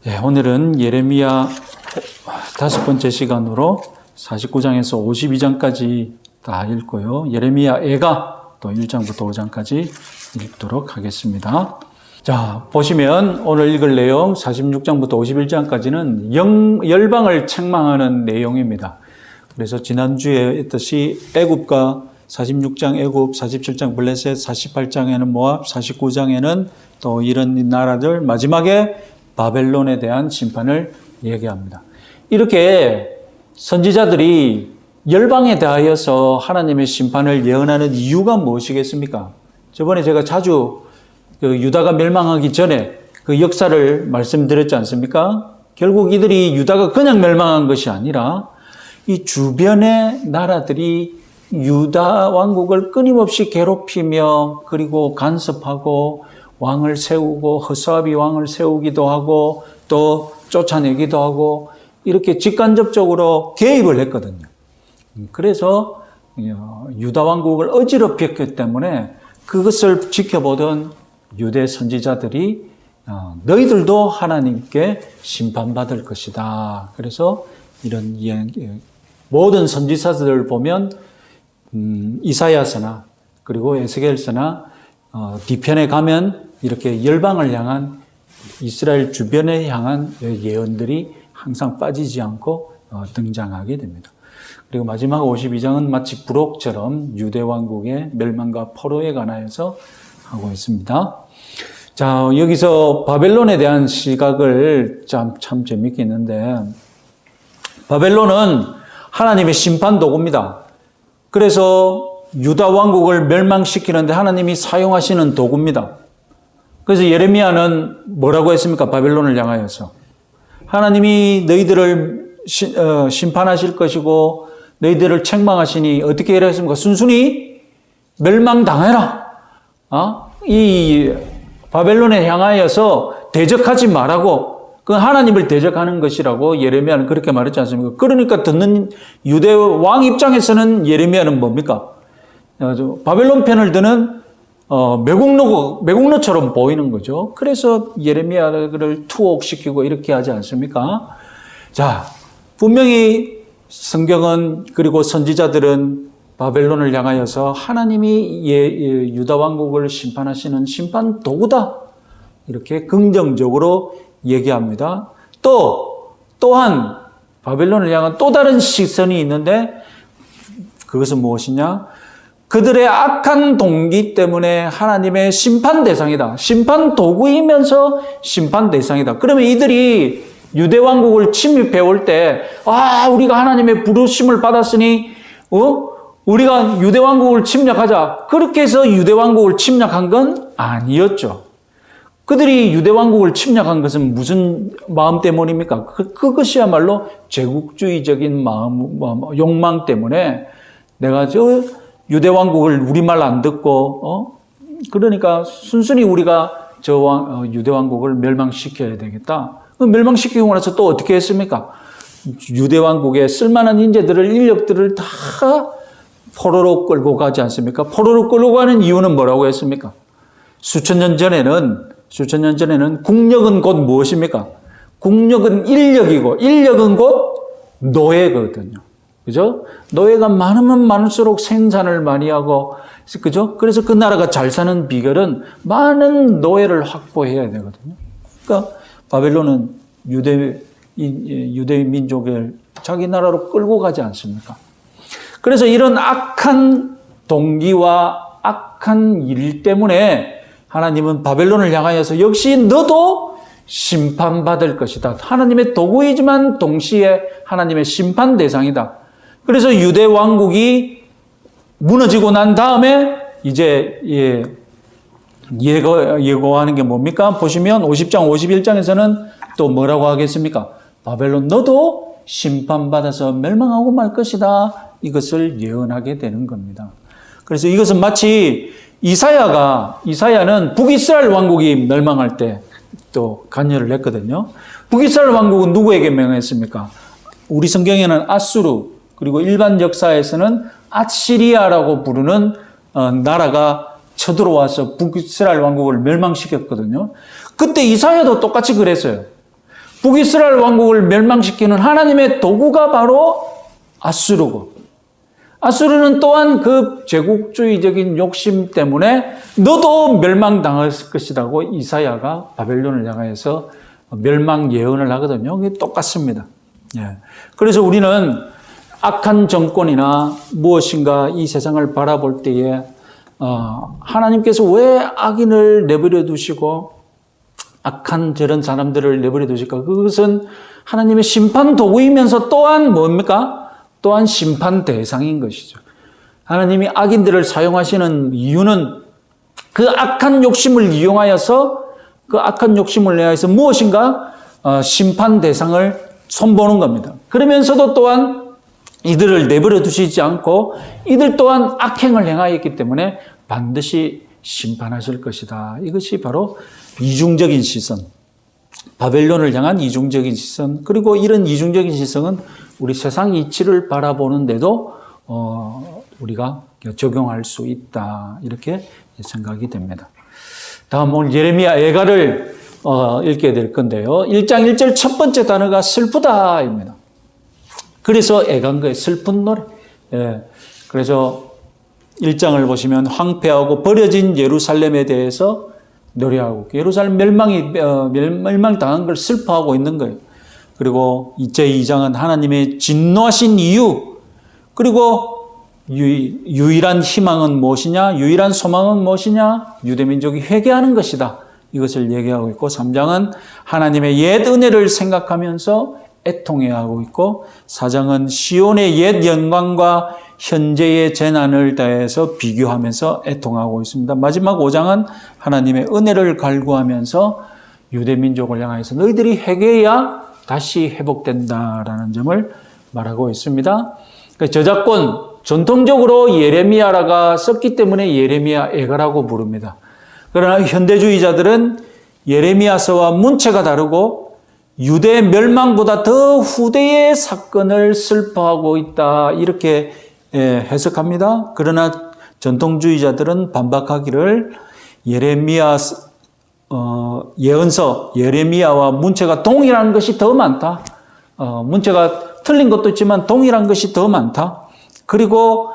네, 오늘은 예레미야 5번째 시간으로 49장에서 52장까지 다 읽고요. 예레미야 애가 또 1장부터 5장까지 읽도록 하겠습니다. 자, 보시면 오늘 읽을 내용 46장부터 51장까지는 열방을 책망하는 내용입니다. 그래서 지난주에 했듯이 애굽과 46장 애굽, 47장 블레셋, 48장에는 모압, 49장에는 또 이런 나라들, 마지막에 바벨론에 대한 심판을 얘기합니다. 이렇게 선지자들이 열방에 대하여서 하나님의 심판을 예언하는 이유가 무엇이겠습니까? 저번에 제가 자주 유다가 멸망하기 전에 그 역사를 말씀드렸지 않습니까? 결국 이들이 유다가 그냥 멸망한 것이 아니라 이 주변의 나라들이 유다 왕국을 끊임없이 괴롭히며 그리고 간섭하고 왕을 세우고 허수아비 왕을 세우기도 하고 또 쫓아내기도 하고 이렇게 직간접적으로 개입을 했거든요. 그래서 유다 왕국을 어지럽혔기 때문에 그것을 지켜보던 유대 선지자들이 너희들도 하나님께 심판받을 것이다. 그래서 이런 모든 선지자들을 보면 이사야서나 그리고 에스겔서나 뒤편에 가면 이렇게 열방을 향한 이스라엘 주변에 향한 예언들이 항상 빠지지 않고 등장하게 됩니다. 그리고 마지막 52장은 마치 부록처럼 유대 왕국의 멸망과 포로에 관하여서 하고 있습니다. 자, 여기서 바벨론에 대한 시각을 참 재밌게 있는데, 바벨론은 하나님의 심판 도구입니다. 그래서 유다 왕국을 멸망시키는데 하나님이 사용하시는 도구입니다. 그래서 예레미야는 뭐라고 했습니까? 바벨론을 향하여서. 하나님이 너희들을 심판하실 것이고 너희들을 책망하시니 어떻게 해야 했습니까? 순순히 멸망당해라. 이 바벨론에 향하여서 대적하지 말라고, 그 하나님을 대적하는 것이라고 예레미야는 그렇게 말했지 않습니까? 그러니까 듣는 유대 왕 입장에서는 예레미야는 뭡니까? 바벨론 편을 드는 매국노처럼 보이는 거죠. 그래서 예레미야를 투옥시키고 이렇게 하지 않습니까? 자, 분명히 성경은 그리고 선지자들은 바벨론을 향하여서 하나님이 유다 왕국을 심판하시는 심판 도구다. 이렇게 긍정적으로 얘기합니다. 또한 바벨론을 향한 또 다른 시선이 있는데 그것은 무엇이냐? 그들의 악한 동기 때문에 하나님의 심판 대상이다. 심판 도구이면서 심판 대상이다. 그러면 이들이 유대 왕국을 침입해 올 때, 우리가 하나님의 부르심을 받았으니, 우리가 유대 왕국을 침략하자. 그렇게 해서 유대 왕국을 침략한 건 아니었죠. 그들이 유대 왕국을 침략한 것은 무슨 마음 때문입니까? 그것이야말로 제국주의적인 욕망 때문에 내가 유대 왕국을 우리 말 안 듣고, 그러니까 순순히 우리가 유대 왕국을 멸망시켜야 되겠다. 멸망시키고 나서 또 어떻게 했습니까? 유대 왕국에 쓸만한 인재들을, 인력들을 다 포로로 끌고 가지 않습니까? 포로로 끌고 가는 이유는 뭐라고 했습니까? 수천 년 전에는 국력은 곧 무엇입니까? 국력은 인력이고, 인력은 곧 노예거든요. 그죠? 노예가 많으면 많을수록 생산을 많이 하고, 그죠? 그래서 그 나라가 잘 사는 비결은 많은 노예를 확보해야 되거든요. 그러니까 바벨론은 유대 민족을 자기 나라로 끌고 가지 않습니까? 그래서 이런 악한 동기와 악한 일 때문에 하나님은 바벨론을 향하여서 역시 너도 심판받을 것이다. 하나님의 도구이지만 동시에 하나님의 심판 대상이다. 그래서 유대 왕국이 무너지고 난 다음에 이제 예고하는 게 뭡니까? 보시면 50장, 51장에서는 또 뭐라고 하겠습니까? 바벨론 너도 심판받아서 멸망하고 말 것이다. 이것을 예언하게 되는 겁니다. 그래서 이것은 마치 이사야는 북이스라엘 왕국이 멸망할 때 또 간여를 했거든요. 북이스라엘 왕국은 누구에게 명했습니까? 우리 성경에는 아수르, 그리고 일반 역사에서는 아시리아라고 부르는 나라가 쳐들어와서 북이스라엘 왕국을 멸망시켰거든요. 그때 이사야도 똑같이 그랬어요. 북이스라엘 왕국을 멸망시키는 하나님의 도구가 바로 아수르고, 아수르는 또한 그 제국주의적인 욕심 때문에 너도 멸망당할 것이라고 이사야가 바벨론을 향해서 멸망 예언을 하거든요. 이게 똑같습니다. 예. 그래서 우리는 악한 정권이나 무엇인가 이 세상을 바라볼 때에 하나님께서 왜 악인을 내버려 두시고 악한 저런 사람들을 내버려 두실까? 그것은 하나님의 심판 도구이면서 또한 뭡니까? 또한 심판 대상인 것이죠. 하나님이 악인들을 사용하시는 이유는 그 악한 욕심을 이용하여서 그 악한 욕심을 내하여서 무엇인가 심판 대상을 손보는 겁니다. 그러면서도 또한 이들을 내버려 두시지 않고 이들 또한 악행을 행하였기 때문에 반드시 심판하실 것이다. 이것이 바로 이중적인 시선, 바벨론을 향한 이중적인 시선, 그리고 이런 이중적인 시선은 우리 세상 이치를 바라보는데도 우리가 적용할 수 있다. 이렇게 생각이 됩니다. 다음 오늘 예레미야 애가를 읽게 될 건데요. 1장 1절 첫 번째 단어가 슬프다입니다. 그래서 애간 거예요. 슬픈 노래. 예. 그래서 1장을 보시면 황폐하고 버려진 예루살렘에 대해서 노래하고 예루살렘 멸망당한 걸 슬퍼하고 있는 거예요. 그리고 제2장은 하나님의 진노하신 이유, 그리고 유일한 희망은 무엇이냐, 유일한 소망은 무엇이냐, 유대민족이 회개하는 것이다. 이것을 얘기하고 있고 3장은 하나님의 옛 은혜를 생각하면서 애통해하고 있고 4장은 시온의 옛 영광과 현재의 재난을 대해서 비교하면서 애통하고 있습니다. 마지막 5장은 하나님의 은혜를 갈구하면서 유대민족을 향해서 너희들이 회개해야 다시 회복된다라는 점을 말하고 있습니다. 저작권, 전통적으로 예레미야라가 썼기 때문에 예레미야 애가라고 부릅니다. 그러나 현대주의자들은 예레미야서와 문체가 다르고 유대 멸망보다 더 후대의 사건을 슬퍼하고 있다 이렇게 해석합니다. 그러나 전통주의자들은 반박하기를 예레미야 예언서, 예레미야와 문체가 동일한 것이 더 많다. 문체가 틀린 것도 있지만 동일한 것이 더 많다. 그리고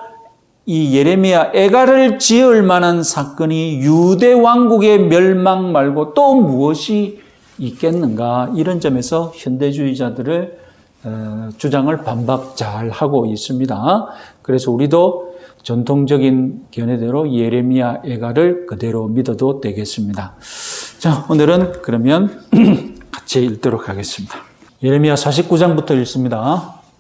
이 예레미야 애가를 지을 만한 사건이 유대 왕국의 멸망 말고 또 무엇이 있겠는가? 이런 점에서 현대주의자들의 주장을 반박 잘 하고 있습니다. 그래서 우리도 전통적인 견해대로 예레미야 애가를 그대로 믿어도 되겠습니다. 자, 오늘은 그러면 같이 읽도록 하겠습니다. 예레미야 49장부터 읽습니다.